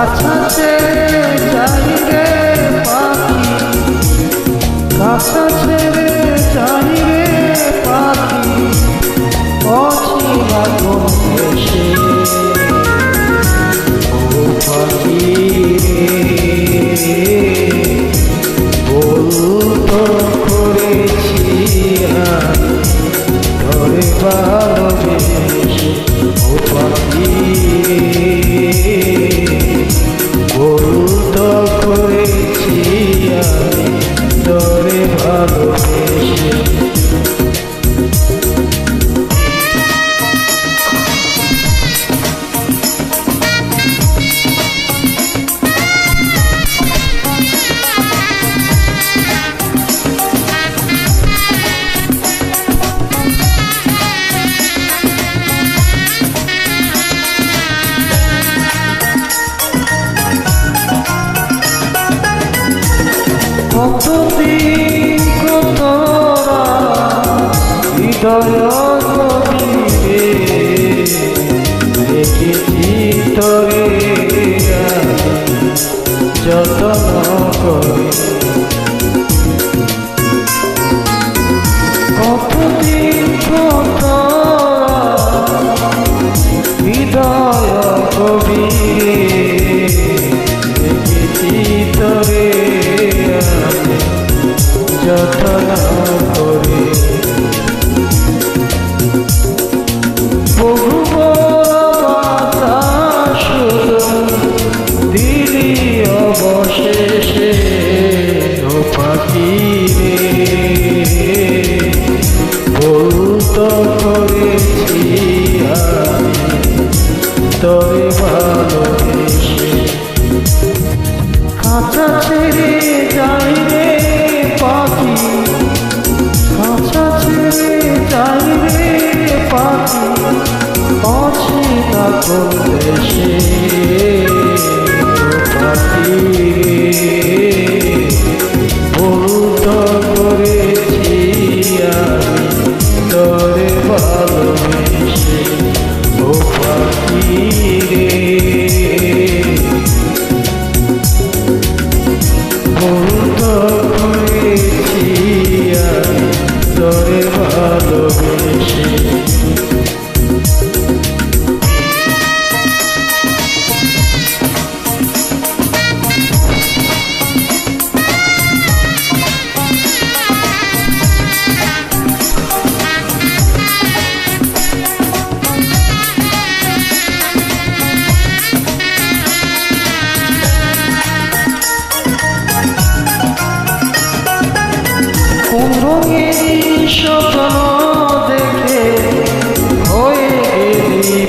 কাছাতে যাই রে পাখি, কাছাতে যাই রে পাখি, অচিনা কোন দেশে। ও পাখি বলতো করেছি ধরে ভালোবেসে। ও পাখি বলতো করেছি ধরে ভালোবেসে। কতদিন কতরা হৃদয় গভীরে রেখেছি তরে যতন করে। কতদিন কতরা হৃদয় গভীরে রেখেছি তরে যতন করে। বহু বাতাস দিলি অবশেষে। ও পাখি রে বলতো করেছি আমি তবে ভালোবেসে। কাঁচা ছেড়ে যাই রে পাখি, কাঁচা ছেড়ে যাই রে পাখি, অচিনা কোন দেশে। পাখি বলতো করেছি আমি তরে ভালোবেসে। ও পাখি বলতো করেছি আমি তরে ভালোবেসে। কোন রঙেরই স্বপ্ন দেখে হয়ে গেলি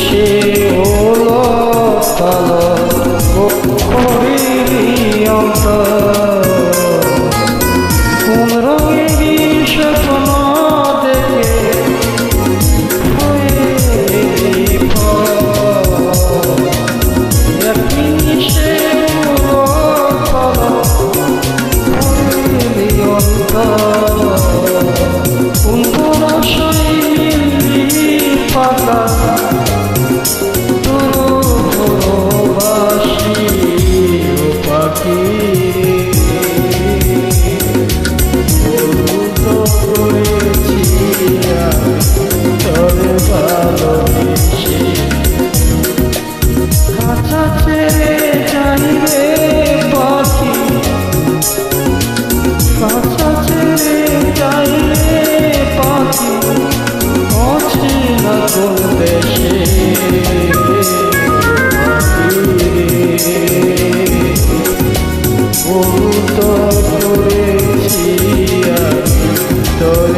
সে হলো করিলি অন্তর। কোন রঙেরই স্বপ্ন দেখে হয়ে গেলি করেছি আমি তোর